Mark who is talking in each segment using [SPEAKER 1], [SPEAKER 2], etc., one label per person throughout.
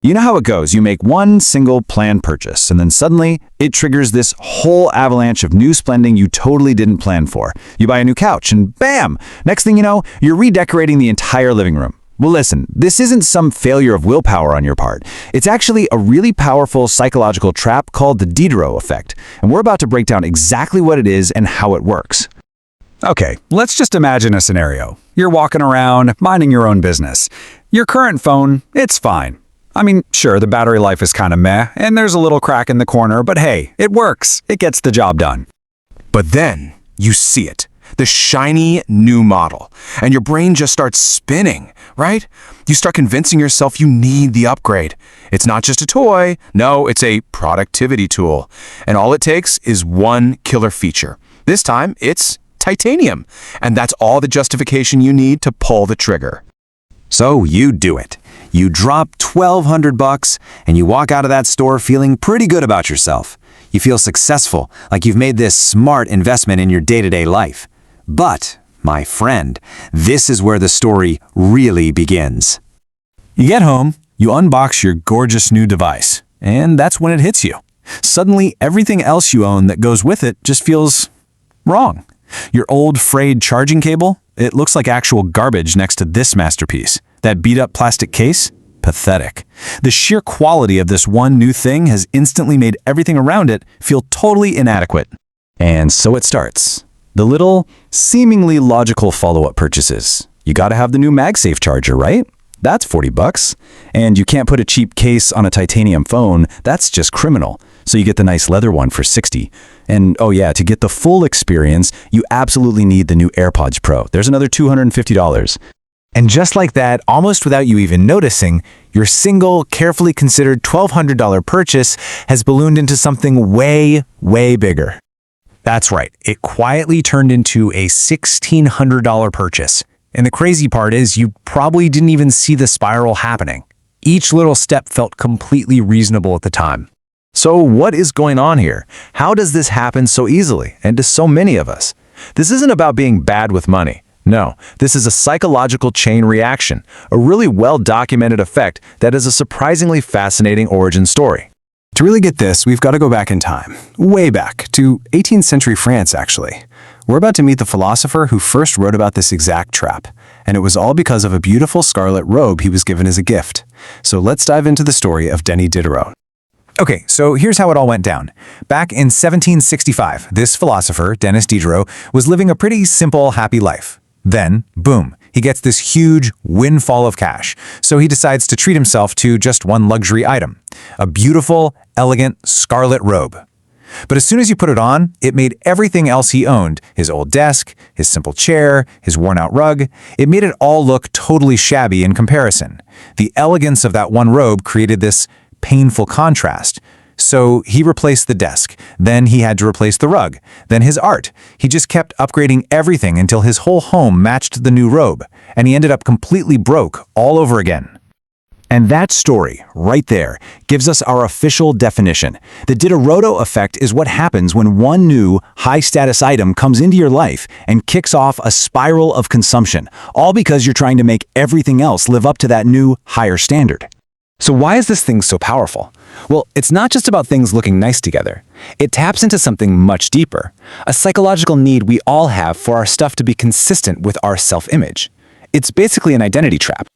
[SPEAKER 1] You know how it goes. You make one single planned purchase, and then suddenly it triggers this whole avalanche of new spending you totally didn't plan for. You buy a new couch, and bam! Next thing you know, you're redecorating the entire living room. Well, listen, this isn't some failure of willpower on your part. It's actually a really powerful psychological trap called the Diderot Effect, and we're about to break down exactly what it is and how it works. Okay, let's just imagine a scenario. You're walking around, minding your own business. Your current phone, it's fine. I mean, sure, the battery life is kind of meh, and there's a little crack in the corner, but hey, it works. It gets the job done.
[SPEAKER 2] But then you see it, the shiny new model, and your brain just starts spinning, right? You start convincing yourself you need the upgrade. It's not just a toy. No, it's a productivity tool. And all it takes is one killer feature. This time, it's titanium. And that's all the justification you need to pull the trigger.
[SPEAKER 1] So you do it. You drop $1,200 and you walk out of that store feeling pretty good about yourself. You feel successful, like you've made this smart investment in your day-to-day life. But, my friend, this is where the story really begins. You get home, you unbox your gorgeous new device, and that's when it hits you. Suddenly, everything else you own that goes with it just feels wrong. Your old frayed charging cable, it looks like actual garbage next to this masterpiece. That beat-up plastic case? Pathetic. The sheer quality of this one new thing has instantly made everything around it feel totally inadequate. And so it starts. The little, seemingly logical follow-up purchases. You gotta have the new MagSafe charger, right? That's $40. And you can't put a cheap case on a titanium phone. That's just criminal. So you get the nice leather one for $60. And oh yeah, to get the full experience, you absolutely need the new AirPods Pro. There's another $250. And just like that, almost without you even noticing, your single, carefully considered $1,200 purchase has ballooned into something way, way bigger. That's right, it quietly turned into a $1,600 purchase. And the crazy part is you probably didn't even see the spiral happening. Each little step felt completely reasonable at the time. So what is going on here? How does this happen so easily and to so many of us? This isn't about being bad with money. No, this is a psychological chain reaction, a really well-documented effect that is a surprisingly fascinating origin story. To really get this, we've got to go back in time, way back, to 18th century France, actually. We're about to meet the philosopher who first wrote about this exact trap, and it was all because of a beautiful scarlet robe he was given as a gift. So let's dive into the story of Denis Diderot. Okay, so here's how it all went down. Back in 1765, this philosopher, Denis Diderot, was living a pretty simple, happy life. Then, boom, he gets this huge windfall of cash, so he decides to treat himself to just one luxury item, a beautiful, elegant scarlet robe. But as soon as you put it on, it made everything else he owned, his old desk, his simple chair, his worn-out rug, it made it all look totally shabby in comparison. The elegance of that one robe created this painful contrast. So he replaced the desk, then he had to replace the rug, then his art. He just kept upgrading everything until his whole home matched the new robe, and he ended up completely broke all over again. And that story, right there, gives us our official definition. The Diderot Effect is what happens when one new, high-status item comes into your life and kicks off a spiral of consumption, all because you're trying to make everything else live up to that new, higher standard. So why is this thing so powerful? Well, it's not just about things looking nice together. It taps into something much deeper, a psychological need we all have for our stuff to be consistent with our self-image. It's basically an identity trap.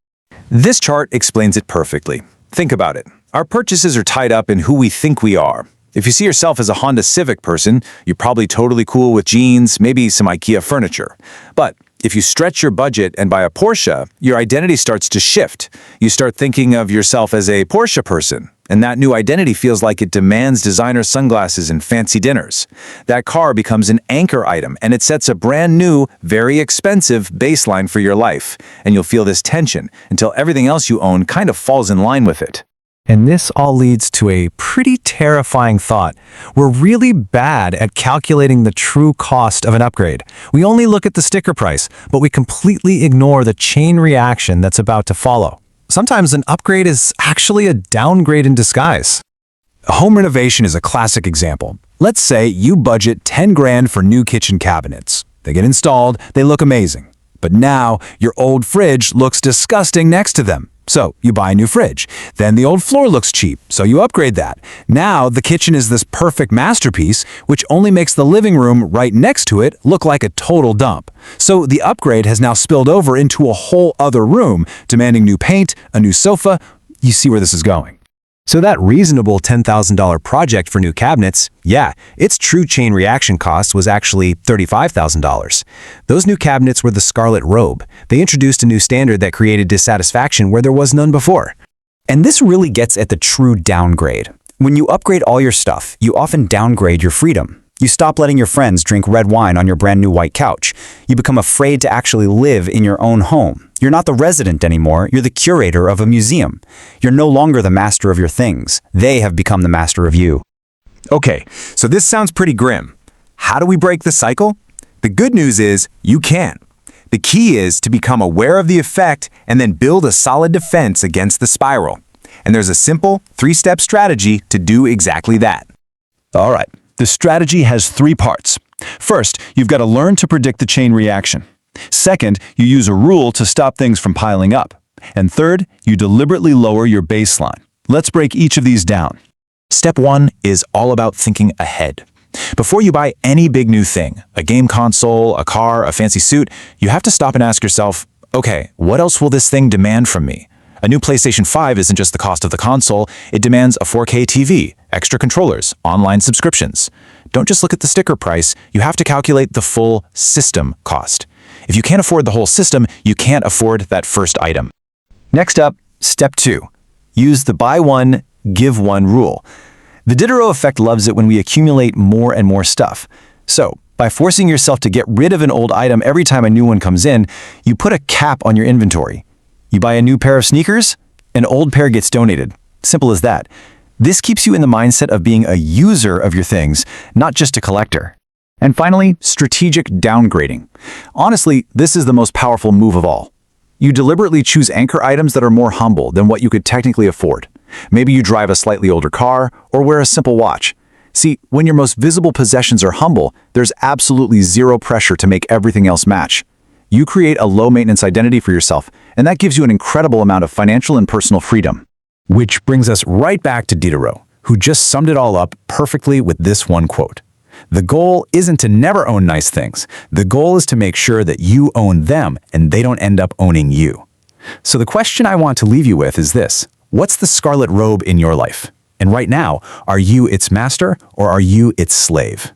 [SPEAKER 1] This chart explains it perfectly. Think about it. Our purchases are tied up in who we think we are. If you see yourself as a Honda Civic person, you're probably totally cool with jeans, maybe some IKEA furniture. But if you stretch your budget and buy a Porsche, your identity starts to shift. You start thinking of yourself as a Porsche person, and that new identity feels like it demands designer sunglasses and fancy dinners. That car becomes an anchor item, and it sets a brand new, very expensive baseline for your life. And you'll feel this tension until everything else you own kind of falls in line with it. And this all leads to a pretty terrifying thought. We're really bad at calculating the true cost of an upgrade. We only look at the sticker price, but we completely ignore the chain reaction that's about to follow. Sometimes an upgrade is actually a downgrade in disguise. Home renovation is a classic example. Let's say you budget 10 grand for new kitchen cabinets. They get installed, they look amazing. But now your old fridge looks disgusting next to them. So you buy a new fridge. Then the old floor looks cheap, so you upgrade that. Now the kitchen is this perfect masterpiece, which only makes the living room right next to it look like a total dump. So the upgrade has now spilled over into a whole other room, demanding new paint, a new sofa. You see where this is going. So that reasonable $10,000 project for new cabinets, yeah, its true chain reaction cost was actually $35,000. Those new cabinets were the scarlet robe. They introduced a new standard that created dissatisfaction where there was none before. And this really gets at the true downgrade. When you upgrade all your stuff, you often downgrade your freedom. You stop letting your friends drink red wine on your brand new white couch. You become afraid to actually live in your own home. You're not the resident anymore, you're the curator of a museum. You're no longer the master of your things. They have become the master of you. Okay, so this sounds pretty grim. How do we break the cycle? The good news is you can. The key is to become aware of the effect and then build a solid defense against the spiral. And there's a simple 3-step strategy to do exactly that.
[SPEAKER 3] All right, the strategy has 3 parts. First, you've got to learn to predict the chain reaction. Second, you use a rule to stop things from piling up. And third, you deliberately lower your baseline. Let's break each of these down.
[SPEAKER 4] Step 1 is all about thinking ahead. Before you buy any big new thing, a game console, a car, a fancy suit, you have to stop and ask yourself, okay, what else will this thing demand from me? A new PlayStation 5 isn't just the cost of the console, it demands a 4K TV, extra controllers, online subscriptions. Don't just look at the sticker price, you have to calculate the full system cost. If you can't afford the whole system, you can't afford that first item.
[SPEAKER 1] Next up, step 2. Use the buy one, give one rule. The Diderot Effect loves it when we accumulate more and more stuff. So, by forcing yourself to get rid of an old item every time a new one comes in, you put a cap on your inventory. You buy a new pair of sneakers, an old pair gets donated. Simple as that. This keeps you in the mindset of being a user of your things, not just a collector. And finally, strategic downgrading. Honestly, this is the most powerful move of all. You deliberately choose anchor items that are more humble than what you could technically afford. Maybe you drive a slightly older car or wear a simple watch. See, when your most visible possessions are humble, there's absolutely zero pressure to make everything else match. You create a low-maintenance identity for yourself, and that gives you an incredible amount of financial and personal freedom. Which brings us right back to Diderot, who just summed it all up perfectly with this one quote. The goal isn't to never own nice things. The goal is to make sure that you own them and they don't end up owning you. So the question I want to leave you with is this. What's the scarlet robe in your life? And right now, are you its master or are you its slave?